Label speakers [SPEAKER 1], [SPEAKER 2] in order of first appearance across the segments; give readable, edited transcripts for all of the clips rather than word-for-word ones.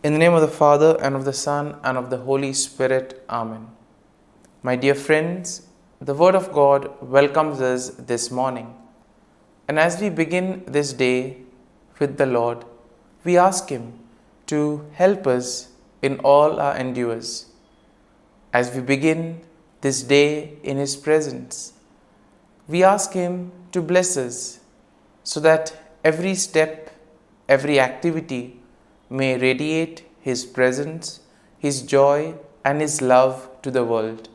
[SPEAKER 1] In the name of the Father, and of the Son, and of the Holy Spirit. Amen. My dear friends, the Word of God welcomes us this morning. And as we begin this day with the Lord, we ask Him to help us in all our endeavors. As we begin this day in His presence, we ask Him to bless us so that every step, every activity may radiate His presence, His joy, and His love to the world.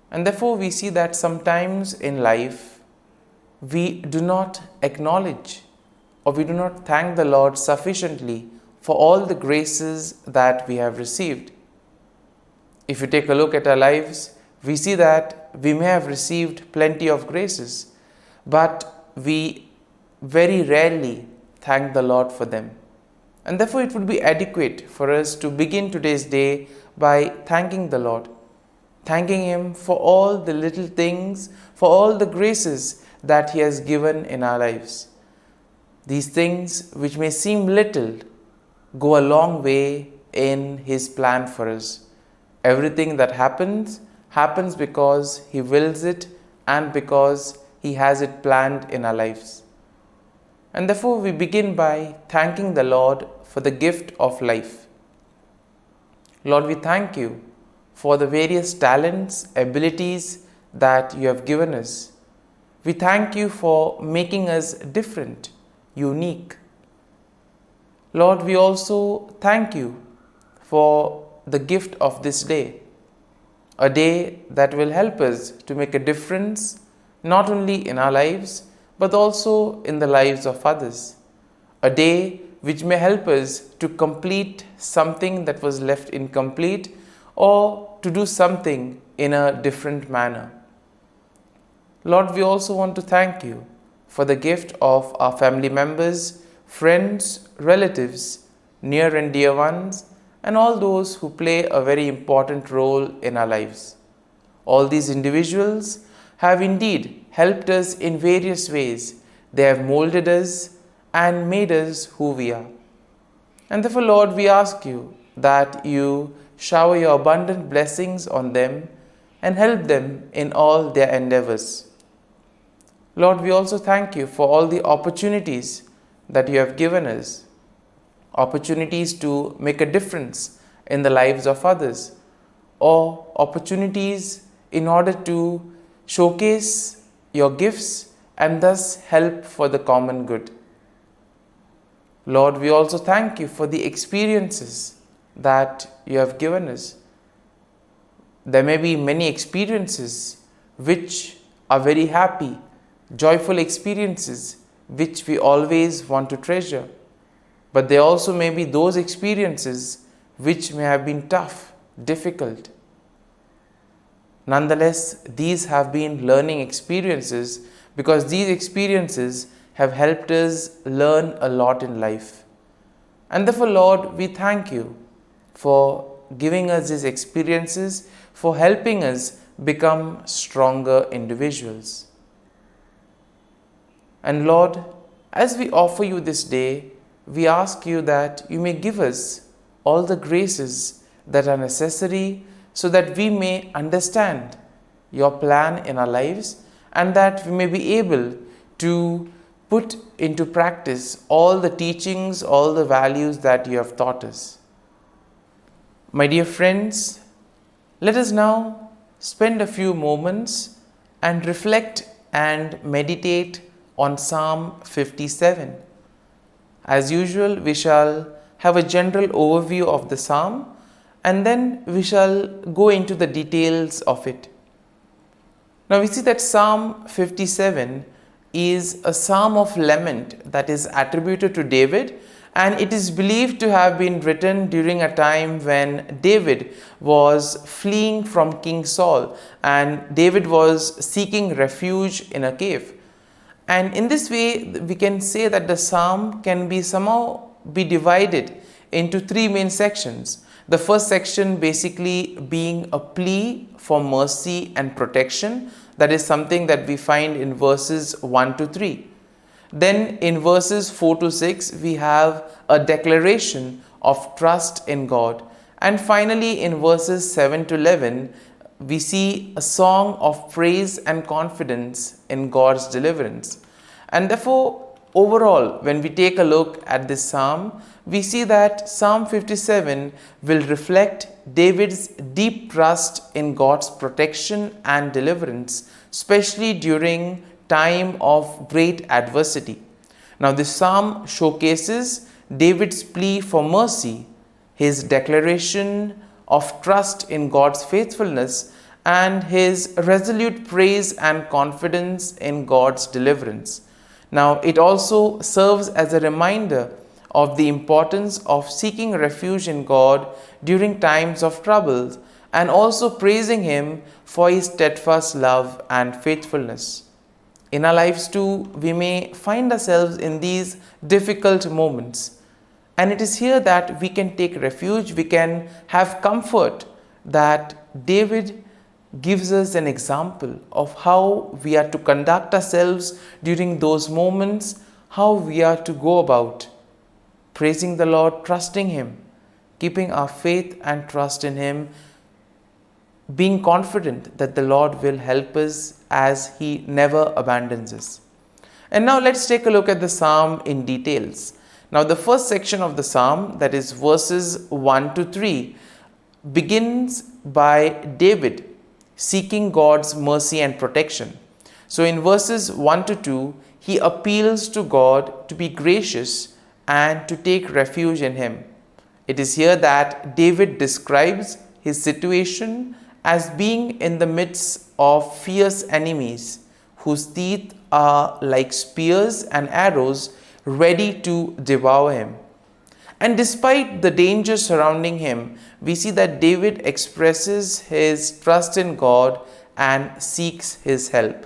[SPEAKER 1] And therefore we see that sometimes in life we do not acknowledge or we do not thank the Lord sufficiently for all the graces that we have received. If you take a look at our lives, we see that we may have received plenty of graces, but we very rarely thank the Lord for them. And therefore it would be adequate for us to begin today's day by thanking the Lord, thanking Him for all the little things, for all the graces that He has given in our lives. These things which may seem little go a long way in His plan for us. Everything that happens because He wills it and because He has it planned in our lives. And therefore we begin by thanking the Lord for the gift of life. Lord, we thank You for the various talents, abilities that You have given us. We thank You for making us different, unique. Lord, we also thank You for the gift of this day, a day that will help us to make a difference not only in our lives but also in the lives of others. A day which may help us to complete something that was left incomplete or to do something in a different manner. Lord, we also want to thank You for the gift of our family members, friends, relatives, near and dear ones, and all those who play a very important role in our lives. All these individuals have indeed helped us in various ways. They have molded us and made us who we are. And therefore, Lord, we ask You that You shower Your abundant blessings on them and help them in all their endeavors. Lord, we also thank You for all the opportunities that You have given us, opportunities to make a difference in the lives of others, or opportunities in order to showcase Your gifts and thus help for the common good. Lord, we also thank You for the experiences that You have given us. There may be many experiences which are very happy, joyful experiences which we always want to treasure. But there also may be those experiences which may have been tough, difficult. Nonetheless, these have been learning experiences because these experiences have helped us learn a lot in life. And therefore, Lord, we thank You for giving us these experiences, for helping us become stronger individuals. And Lord, as we offer You this day, we ask You that You may give us all the graces that are necessary so that we may understand Your plan in our lives and that we may be able to put into practice all the teachings, all the values that You have taught us. My dear friends, let us now spend a few moments and reflect and meditate on Psalm 57. As usual, we shall have a general overview of the psalm and then we shall go into the details of it. Now we see that Psalm 57 is a psalm of lament that is attributed to David, and it is believed to have been written during a time when David was fleeing from King Saul and David was seeking refuge in a cave. And in this way, we can say that the psalm can be somehow be divided into three main sections. The first section basically being a plea for mercy and protection. That is something that we find in verses 1 to 3. Then in verses 4 to 6, we have a declaration of trust in God. And finally, in verses 7 to 11, we see a song of praise and confidence in God's deliverance. And therefore, overall, when we take a look at this psalm, we see that Psalm 57 will reflect David's deep trust in God's protection and deliverance, especially during time of great adversity. Now, this psalm showcases David's plea for mercy, his declaration of trust in God's faithfulness, and his resolute praise and confidence in God's deliverance. Now, it also serves as a reminder of the importance of seeking refuge in God during times of trouble, and also praising Him for His steadfast love and faithfulness. In our lives too, we may find ourselves in these difficult moments. And it is here that we can take refuge, we can have comfort that David gives us an example of how we are to conduct ourselves during those moments, how we are to go about praising the Lord, trusting Him, keeping our faith and trust in Him, being confident that the Lord will help us as He never abandons us. And now let's take a look at the psalm in details. Now the first section of the psalm, that is verses 1 to 3, begins by David seeking God's mercy and protection. So in verses 1 to 2, he appeals to God to be gracious and to take refuge in Him. It is here that David describes his situation as being in the midst of fierce enemies whose teeth are like spears and arrows ready to devour him. And despite the danger surrounding him, we see that David expresses his trust in God and seeks His help.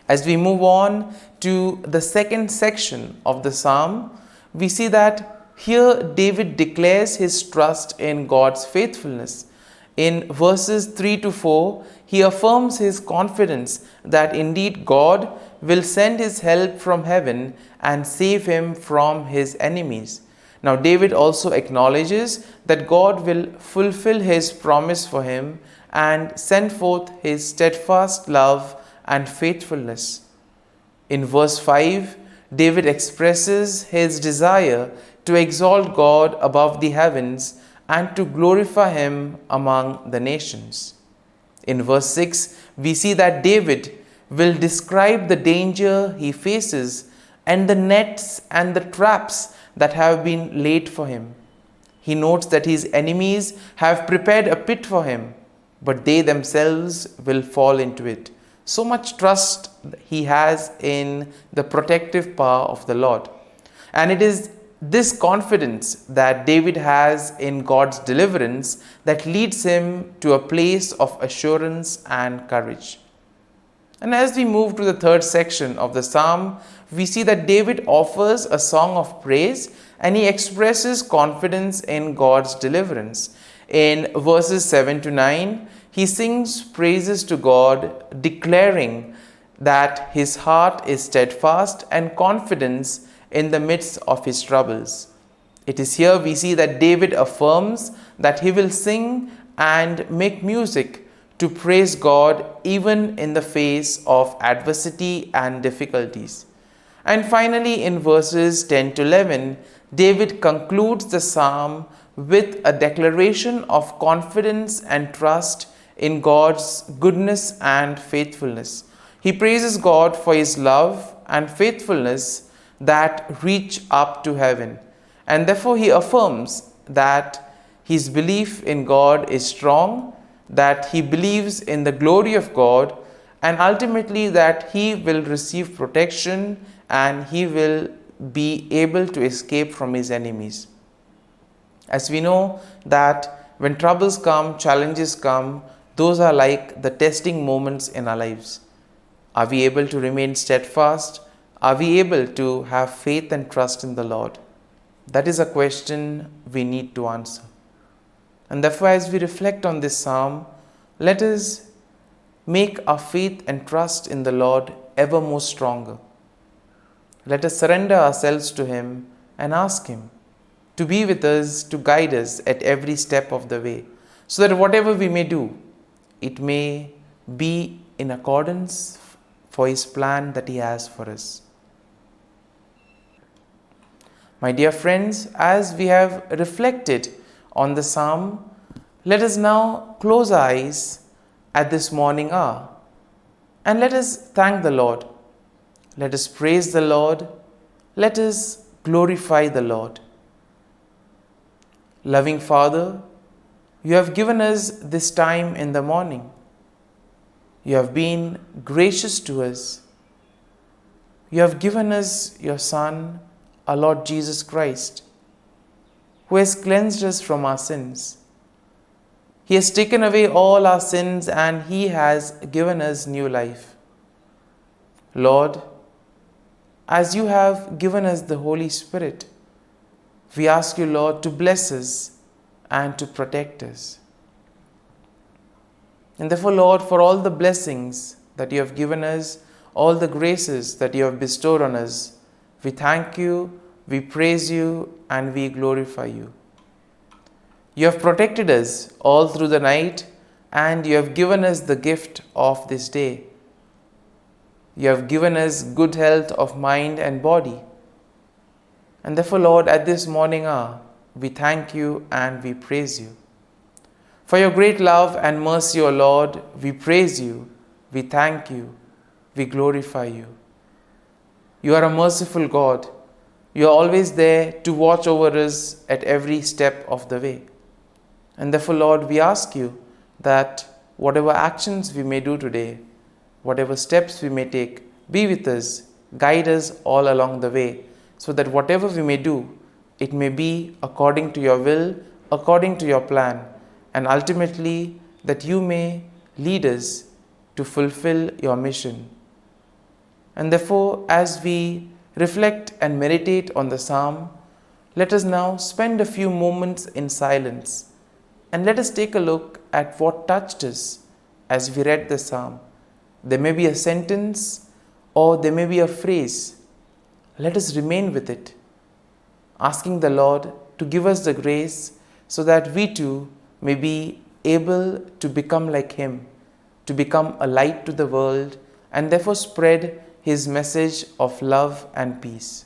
[SPEAKER 1] As we move on to the second section of the psalm, we see that here David declares his trust in God's faithfulness. In verses 3 to 4, he affirms his confidence that indeed God will send His help from heaven and save him from his enemies. Now, David also acknowledges that God will fulfill His promise for him and send forth His steadfast love and faithfulness. In verse 5, David expresses his desire to exalt God above the heavens and to glorify Him among the nations. In verse 6, we see that David will describe the danger he faces and the nets and the traps that have been laid for him. He notes that his enemies have prepared a pit for him, but they themselves will fall into it. So much trust he has in the protective power of the Lord. And it is this confidence that David has in God's deliverance that leads him to a place of assurance and courage. And as we move to the third section of the psalm, we see that David offers a song of praise and he expresses confidence in God's deliverance. In verses 7 to 9, he sings praises to God, declaring that his heart is steadfast and confidence in the midst of his troubles. It is here we see that David affirms that he will sing and make music to praise God even in the face of adversity and difficulties. And finally, in verses 10 to 11, David concludes the psalm with a declaration of confidence and trust in God's goodness and faithfulness. He praises God for His love and faithfulness that reach up to heaven. And therefore, he affirms that his belief in God is strong, that he believes in the glory of God, and ultimately that he will receive protection and he will be able to escape from his enemies. As we know that when troubles come, challenges come, those are like the testing moments in our lives. Are we able to remain steadfast? Are we able to have faith and trust in the Lord? That is a question we need to answer. And therefore, as we reflect on this psalm, let us make our faith and trust in the Lord ever more stronger. Let us surrender ourselves to Him and ask Him, to be with us, to guide us at every step of the way, so that whatever we may do, it may be in accordance for His plan that He has for us. My dear friends, as we have reflected on the psalm, let us now close our eyes at this morning hour and let us thank the Lord. Let us praise the Lord. Let us glorify the Lord. Loving Father, You have given us this time in the morning. You have been gracious to us. You have given us Your Son, our Lord Jesus Christ, who has cleansed us from our sins. He has taken away all our sins and He has given us new life. Lord, as You have given us the Holy Spirit, we ask You, Lord, to bless us and to protect us. And therefore, Lord, for all the blessings that You have given us, all the graces that You have bestowed on us, we thank You, we praise You, and we glorify You. You have protected us all through the night, and You have given us the gift of this day. You have given us good health of mind and body. And therefore, Lord, at this morning hour, we thank You and we praise You. For Your great love and mercy, O Lord, we praise You, we thank You, we glorify You. You are a merciful God. You are always there to watch over us at every step of the way. And therefore, Lord, we ask You that whatever actions we may do today, whatever steps we may take, be with us, guide us all along the way, so that whatever we may do, it may be according to Your will, according to Your plan, and ultimately that You may lead us to fulfill Your mission. And therefore, as we reflect and meditate on the psalm, let us now spend a few moments in silence and let us take a look at what touched us as we read the psalm. There may be a sentence or there may be a phrase. Let us remain with it, asking the Lord to give us the grace so that we too may be able to become like Him, to become a light to the world, and therefore spread His message of love and peace.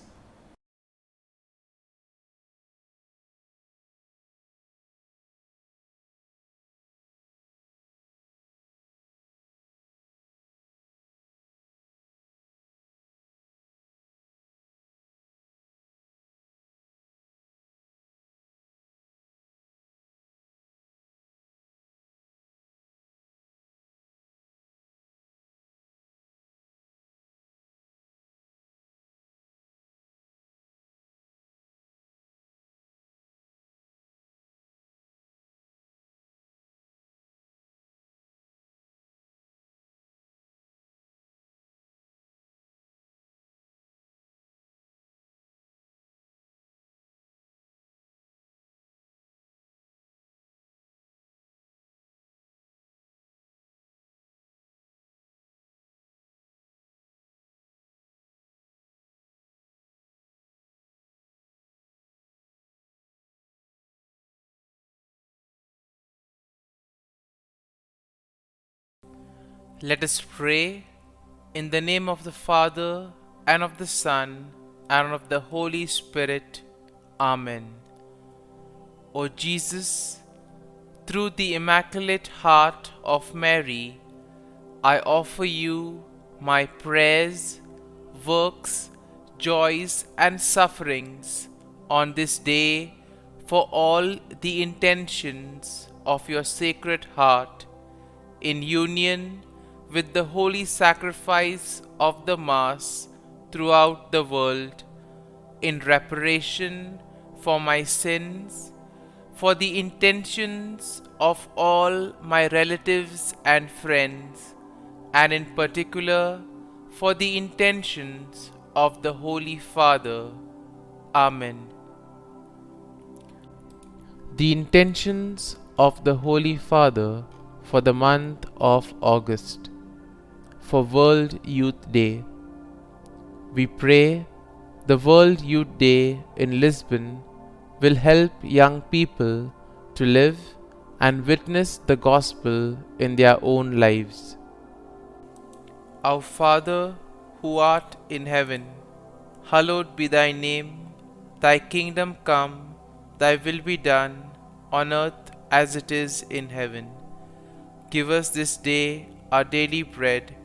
[SPEAKER 1] Let us pray in the name of the Father, and of the Son, and of the Holy Spirit. Amen. O Jesus, through the Immaculate Heart of Mary, I offer You my prayers, works, joys, and sufferings on this day for all the intentions of Your Sacred Heart, in union with the holy sacrifice of the Mass throughout the world, in reparation for my sins, for the intentions of all my relatives and friends, and in particular for the intentions of the Holy Father. Amen. The intentions of the Holy Father for the month of August, for World Youth Day. We pray the World Youth Day in Lisbon will help young people to live and witness the gospel in their own lives. Our Father, who art in heaven, hallowed be thy name. Thy kingdom come, thy will be done, on earth as it is in heaven. Give us this day our daily bread,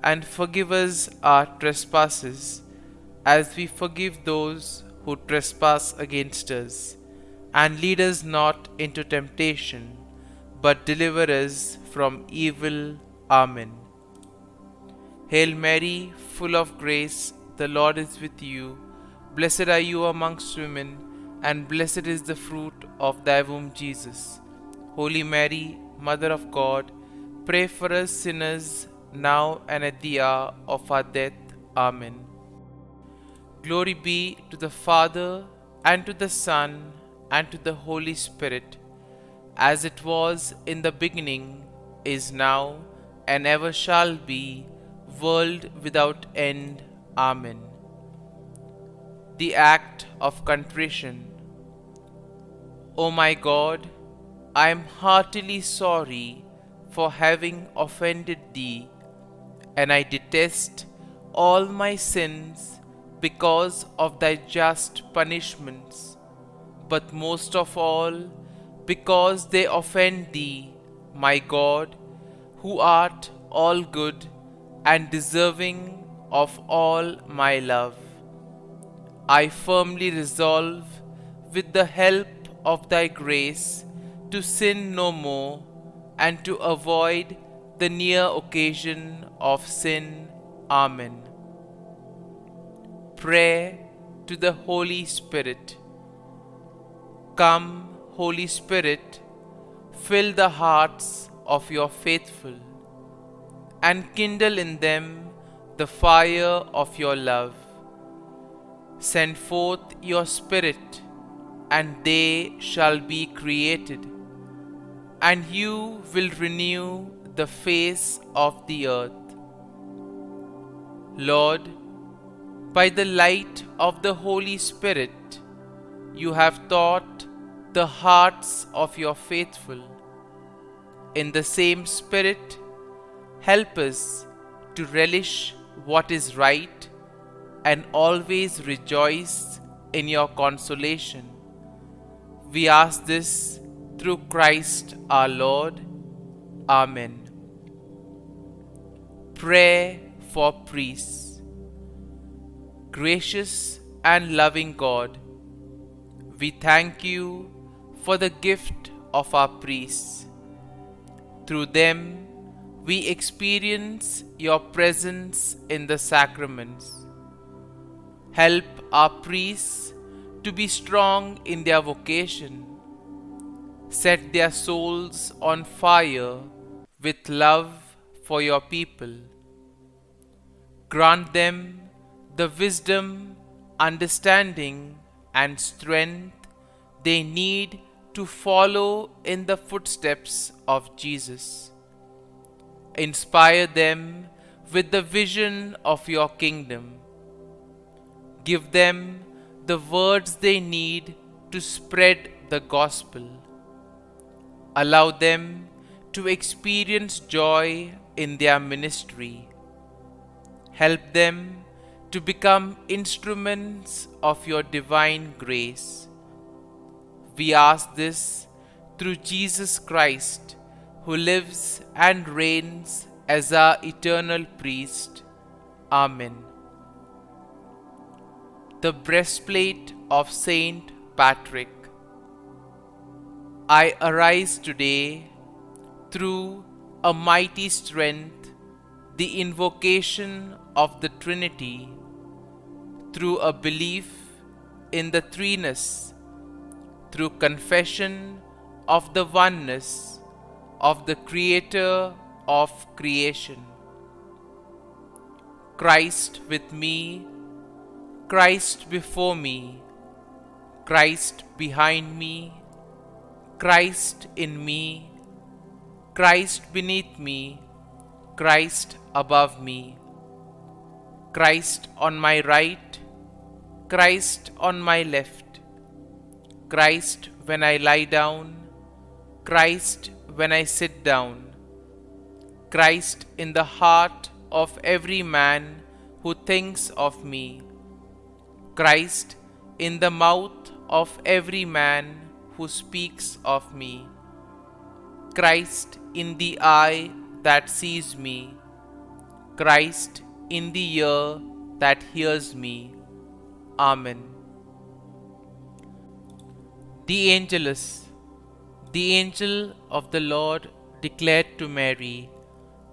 [SPEAKER 1] and forgive us our trespasses, as we forgive those who trespass against us. And lead us not into temptation, but deliver us from evil. Amen. Hail Mary, full of grace, the Lord is with you. Blessed are you amongst women, and blessed is the fruit of thy womb, Jesus. Holy Mary, Mother of God, pray for us sinners, now and at the hour of our death. Amen. Glory be to the Father, and to the Son, and to the Holy Spirit, as it was in the beginning, is now, and ever shall be, world without end. Amen. The Act of Contrition. O my God, I am heartily sorry for having offended Thee, and I detest all my sins because of Thy just punishments, but most of all because they offend Thee, my God, who art all good and deserving of all my love. I firmly resolve, with the help of Thy grace, to sin no more, and to avoid the near occasion of sin. Amen. Prayer to the Holy Spirit. Come, Holy Spirit, fill the hearts of your faithful, and kindle in them the fire of your love. Send forth your Spirit, and they shall be created, and you will renew the face of the earth. Lord, by the light of the Holy Spirit, you have taught the hearts of your faithful. In the same Spirit, help us to relish what is right and always rejoice in your consolation. We ask this through Christ our Lord. Amen. Prayer for priests. Gracious and loving God, we thank you for the gift of our priests. Through them, we experience your presence in the sacraments. Help our priests to be strong in their vocation. Set their souls on fire with love for your people. Grant them the wisdom, understanding, and strength they need to follow in the footsteps of Jesus. Inspire them with the vision of your kingdom. Give them the words they need to spread the gospel. Allow them to experience joy in their ministry. Help them to become instruments of your divine grace. We ask this through Jesus Christ, who lives and reigns as our eternal priest. Amen. The breastplate of Saint Patrick. I arise today through a mighty strength, the invocation of the Trinity, through a belief in the threeness, through confession of the oneness of the Creator of creation. Christ with me, Christ before me, Christ behind me, Christ in me, Christ beneath me, Christ above me, Christ on my right, Christ on my left, Christ when I lie down, Christ when I sit down, Christ in the heart of every man who thinks of me, Christ in the mouth of every man who speaks of me, Christ in the eye that sees me, Christ in the ear that hears me. Amen. The Angelus. The angel of the Lord declared to Mary,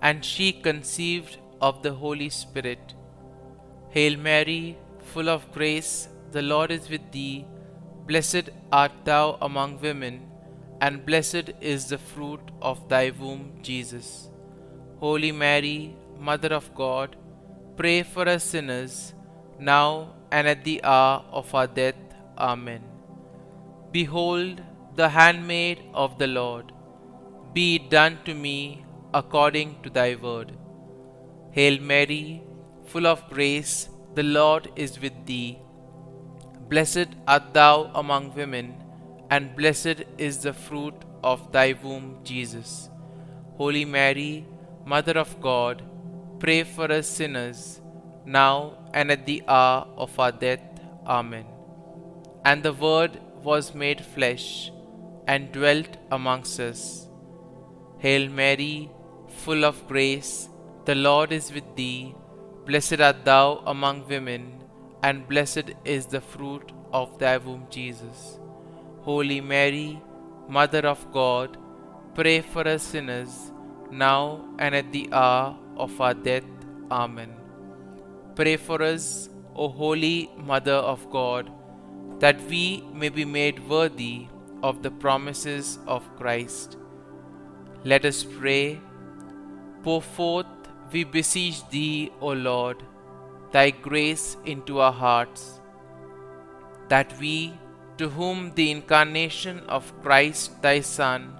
[SPEAKER 1] and she conceived of the Holy Spirit. Hail Mary, full of grace, the Lord is with thee. Blessed art thou among women, and blessed is the fruit of thy womb, Jesus. Holy Mary, Mother of God, pray for us sinners, now and at the hour of our death. Amen. Behold, the handmaid of the Lord, be it done to me according to thy word. Hail Mary, full of grace, the Lord is with thee. Blessed art thou among women, and blessed is the fruit of thy womb, Jesus. Holy Mary, Mother of God, pray for us sinners, now and at the hour of our death. Amen. And the Word was made flesh, and dwelt amongst us. Hail Mary, full of grace, the Lord is with thee. Blessed art thou among women, and blessed is the fruit of thy womb, Jesus. Holy Mary, Mother of God, pray for us sinners, now and at the hour of our death. Amen. Pray for us, O Holy Mother of God, that we may be made worthy of the promises of Christ. Let us pray. Pour forth, we beseech thee, O Lord, thy grace into our hearts, that we, to whom the incarnation of Christ thy Son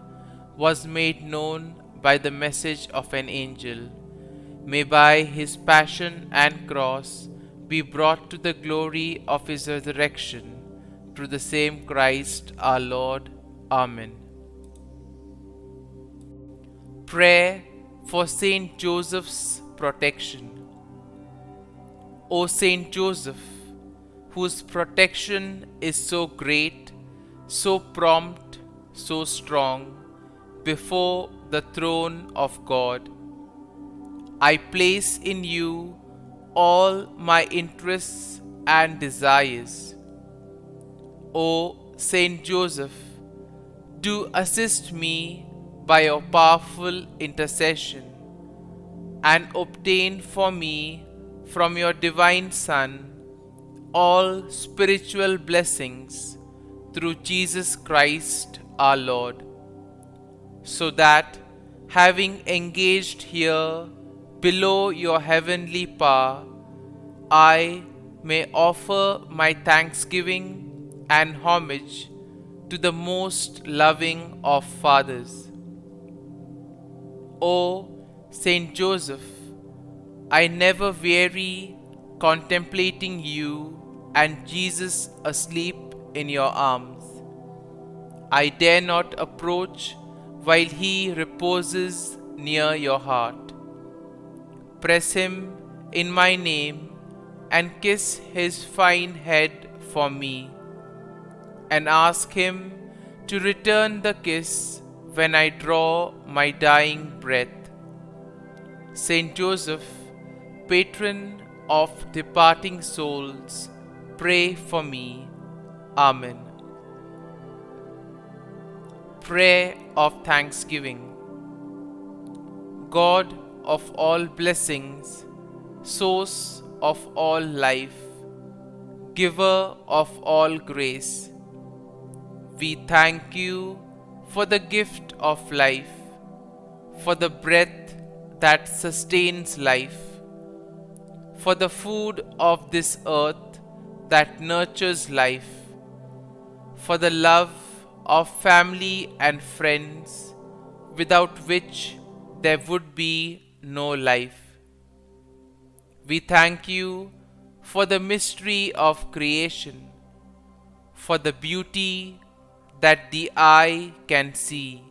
[SPEAKER 1] was made known by the message of an angel, may by his passion and cross be brought to the glory of his resurrection, through the same Christ our Lord. Amen. Prayer for Saint Joseph's protection. O Saint Joseph, whose protection is so great, so prompt, so strong, before the throne of God, I place in you all my interests and desires. O Saint Joseph, do assist me by your powerful intercession, and obtain for me from your divine Son all spiritual blessings through Jesus Christ our Lord, so that, having engaged here below your heavenly power, I may offer my thanksgiving and homage to the most loving of fathers. O Saint Joseph, I never weary contemplating you and Jesus asleep in your arms. I dare not approach while he reposes near your heart. Press him in my name and kiss his fine head for me, and ask him to return the kiss when I draw my dying breath. Saint Joseph, patron of departing souls, pray for me. Amen. Prayer of Thanksgiving. God of all blessings, source of all life, giver of all grace, we thank you for the gift of life, for the breath that sustains life, for the food of this earth that nurtures life, for the love of family and friends, without which there would be no life. We thank you for the mystery of creation, for the beauty that the eye can see,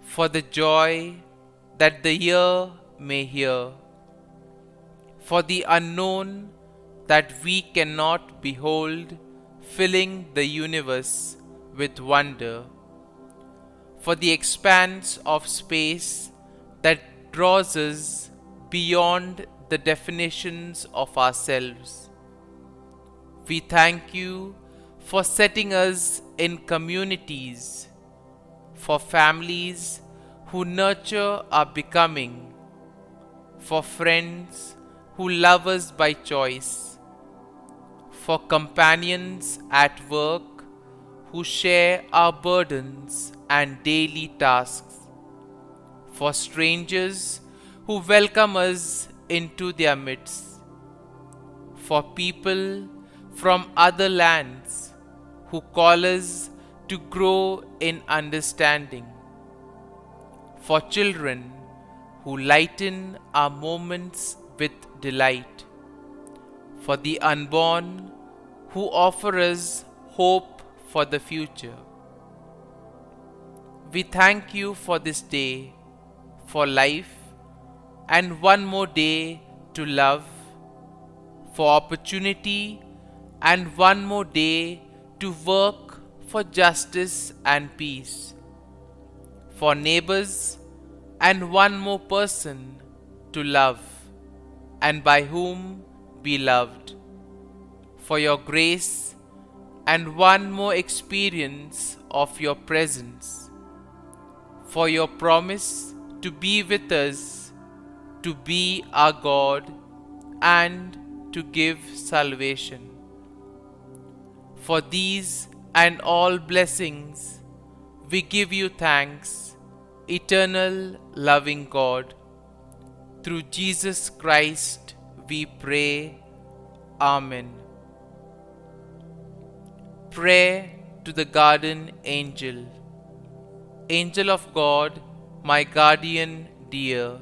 [SPEAKER 1] for the joy that the ear may hear, for the unknown that we cannot behold, filling the universe with wonder, for the expanse of space that draws us beyond the definitions of ourselves. We thank you for setting us in communities, for families who nurture our becoming, for friends who love us by choice, for companions at work who share our burdens and daily tasks, for strangers who welcome us into their midst, for people from other lands who call us to grow in understanding, for children who lighten our moments with delight, for the unborn who offer us hope for the future. We thank you for this day, for life, and one more day to love, for opportunity, and one more day to work for justice and peace, for neighbors, and one more person to love, and by whom be loved, for your grace, and one more experience of your presence, for your promise to be with us, to be our God, and to give salvation. For these and all blessings, we give you thanks, eternal loving God. Through Jesus Christ we pray. Amen. Prayer to the Guardian Angel. Angel of God, my guardian dear,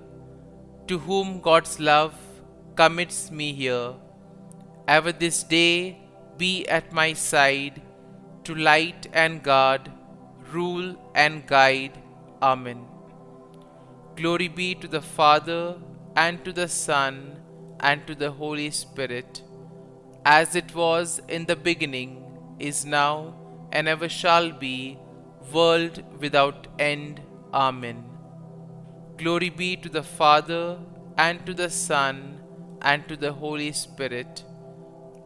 [SPEAKER 1] to whom God's love commits me here, ever this day be at my side, to light and guard, rule and guide. Amen. Glory be to the Father, and to the Son, and to the Holy Spirit, as it was in the beginning, is now, and ever shall be, world without end. Amen. Glory be to the Father, and to the Son, and to the Holy Spirit,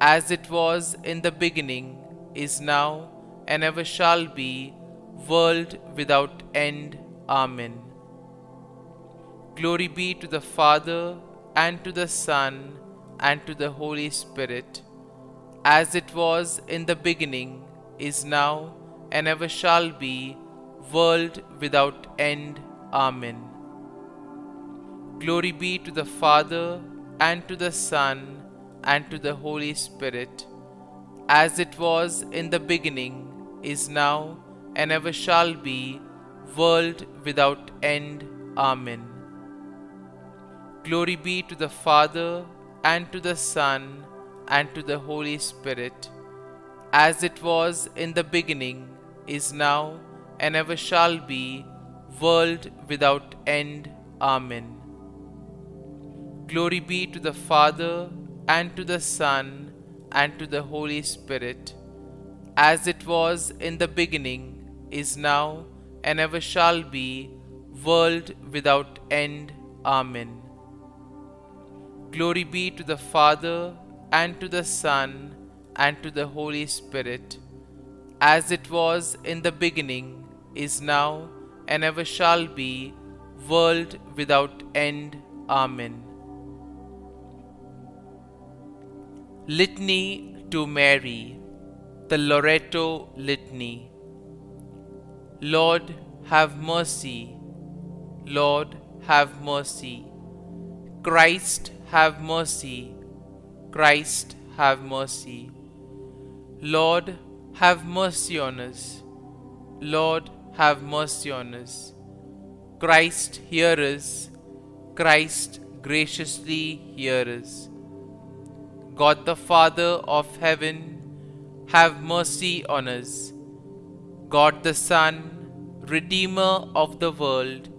[SPEAKER 1] as it was in the beginning, is now, and ever shall be, world without end. Amen. Glory be to the Father, and to the Son, and to the Holy Spirit, as it was in the beginning, is now, and ever shall be, world without end. Amen. Glory be to the Father, and to the Son, and to the Holy Spirit, as it was in the beginning, is now, and ever shall be, world without end. Amen. Glory be to the Father, and to the Son, and to the Holy Spirit, as it was in the beginning, is now, and ever shall be, world without end. Amen. Glory be to the Father, and to the Son, and to the Holy Spirit, as it was in the beginning, is now, and ever shall be, world without end. Amen. Glory be to the Father, and to the Son, and to the Holy Spirit, as it was in the beginning, is now, and ever shall be, world without end. Amen. Litany to Mary, the Loreto Litany. Lord, have mercy. Lord, have mercy. Christ, have mercy. Christ, have mercy. Lord, have mercy on us. Lord, have mercy on us. Christ, hear us. Christ, graciously hear us. God the Father of heaven, have mercy on us. God the Son, Redeemer of the world,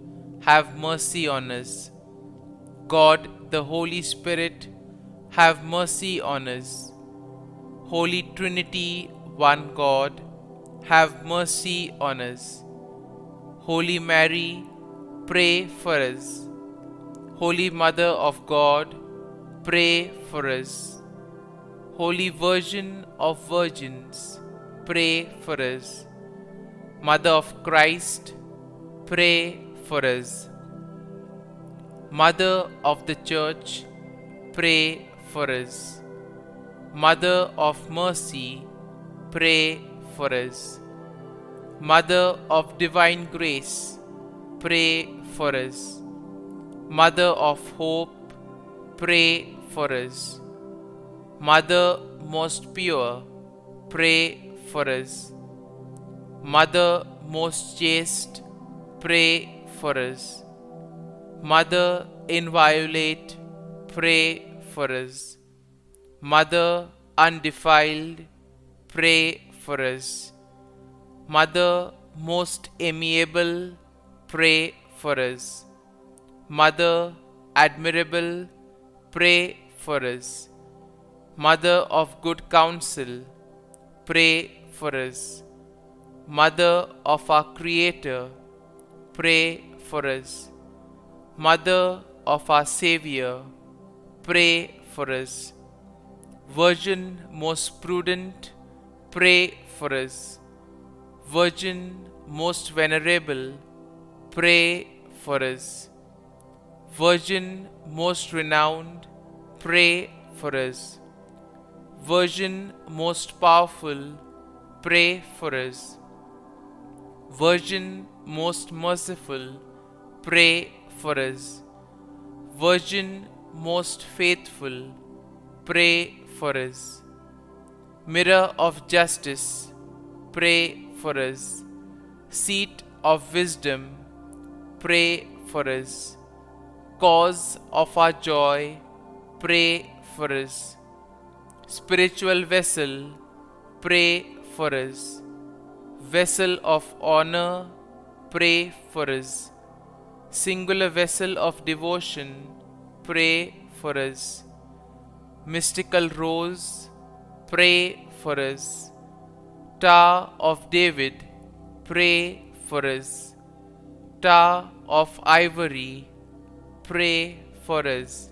[SPEAKER 1] have mercy on us. God the Holy Spirit, have mercy on us. Holy Trinity, one God, have mercy on us. Holy Mary, pray for us. Holy Mother of God, pray for us. Holy Virgin of Virgins, pray for us. Mother of Christ, pray for us. Mother of the Church, pray for us. Mother of Mercy, pray for us. Mother of Divine Grace, pray for us. Mother of Hope, pray for us. Mother most pure, pray for us. Mother most chaste, pray for us. Mother inviolate, pray for us. Mother undefiled, pray for us. Mother most amiable, pray for us. Mother admirable, pray for us. Mother of good counsel, pray for us. Mother of our Creator, pray for us. Mother of our Xavier, pray for us. Virgin most prudent, pray for us. Virgin most venerable, pray for us. Virgin most renowned, pray for us. Virgin most powerful, pray for us. Virgin most merciful, pray for us. Virgin most faithful, pray for us. Mirror of justice, pray for us. Seat of wisdom, pray for us. Cause of our joy, pray for us. Spiritual vessel, pray for us. Vessel of honor, pray for us. Singular vessel of devotion, pray for us. Mystical rose, pray for us. Tower of David, pray for us. Tower of ivory, pray for us.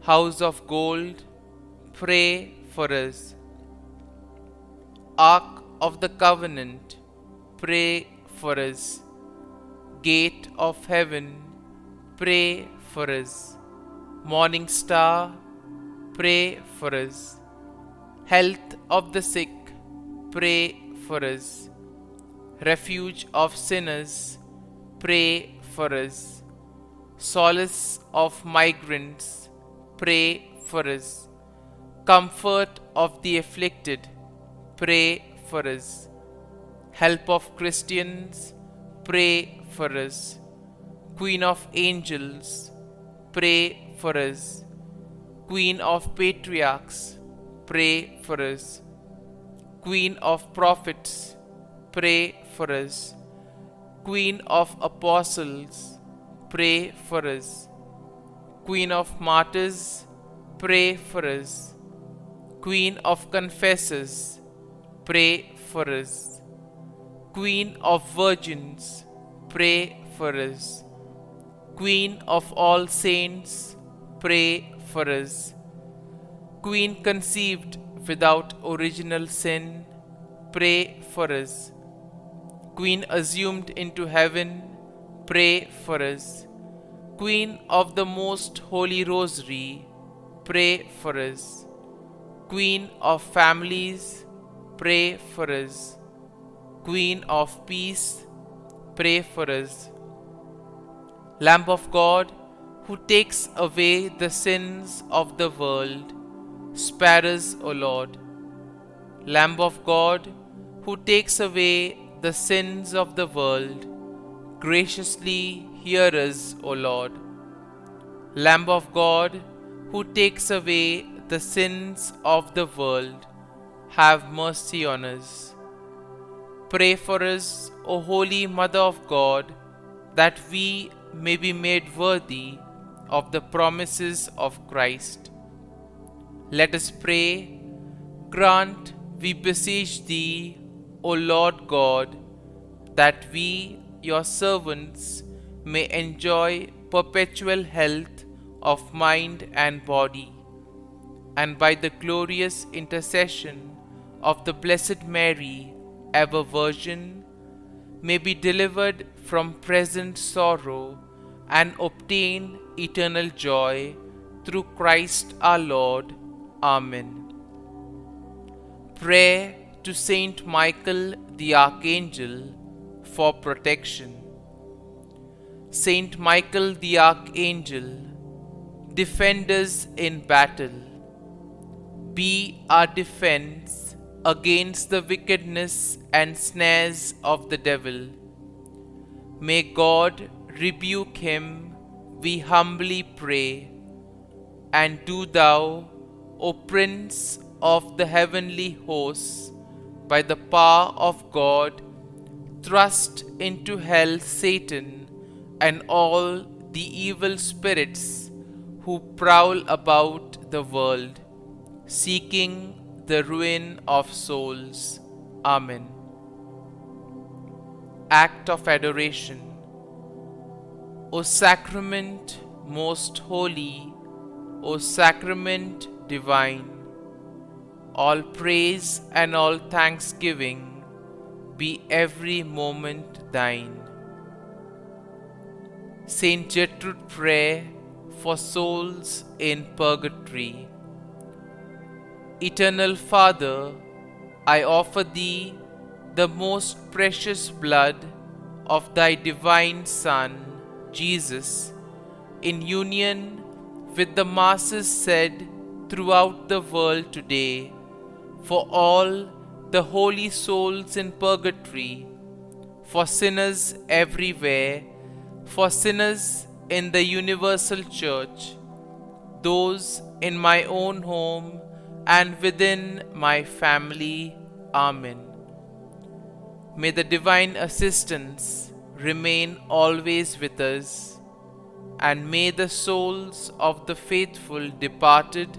[SPEAKER 1] House of gold, pray for us. Ark of the covenant, pray for us. Gate of heaven, pray for us. Morning star, pray for us. Health of the sick, pray for us. Refuge of sinners, pray for us. Solace of migrants, pray for us. Comfort of the afflicted, pray for us. Help of Christians, pray for us. Queen of angels, pray for us. Queen of patriarchs, pray for us. Queen of prophets, pray for us. Queen of apostles, pray for us. Queen of martyrs, pray for us. Queen of confessors, pray for us. Queen of virgins, pray for us. Queen of all saints, pray for us. Queen conceived without original sin, pray for us. Queen assumed into heaven, pray for us. Queen of the most holy rosary, pray for us. Queen of families, pray for us. Queen of peace, pray for us. Lamb of God, who takes away the sins of the world, spare us, O Lord. Lamb of God, who takes away the sins of the world, graciously hear us, O Lord. Lamb of God, who takes away the sins of the world, have mercy on us. Pray for us, O Holy Mother of God, that we may be made worthy of the promises of Christ. Let us pray. Grant, we beseech Thee, O Lord God, that we, Your servants, may enjoy perpetual health of mind and body, and by the glorious intercession of the Blessed Mary, ever Virgin, may be delivered from present sorrow and obtain eternal joy through Christ our Lord. Amen. Prayer to Saint Michael the Archangel for protection. Saint Michael the Archangel, defend us in battle. Be our defense against the wickedness and snares of the devil. May God rebuke him, we humbly pray. And do Thou, O Prince of the heavenly hosts, by the power of God, thrust into hell Satan and all the evil spirits who prowl about the world, seeking the ruin of souls. Amen. Act of Adoration. O Sacrament most holy, O Sacrament divine, all praise and all thanksgiving be every moment Thine. Saint Gertrude Prayer for souls in purgatory. Eternal Father, I offer Thee the most precious blood of Thy divine Son, Jesus, in union with the masses said throughout the world today, for all the holy souls in purgatory, for sinners everywhere, for sinners in the universal church, those in my own home and within my family. Amen. May the divine assistance remain always with us, and may the souls of the faithful departed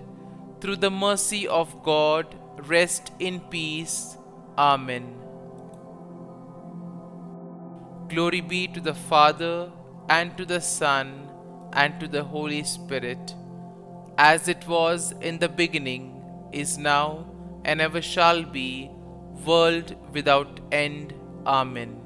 [SPEAKER 1] through the mercy of God rest in peace. Amen. Glory be to the Father, and to the Son, and to the Holy Spirit, as it was in the beginning, is now, and ever shall be, world without end. Amen.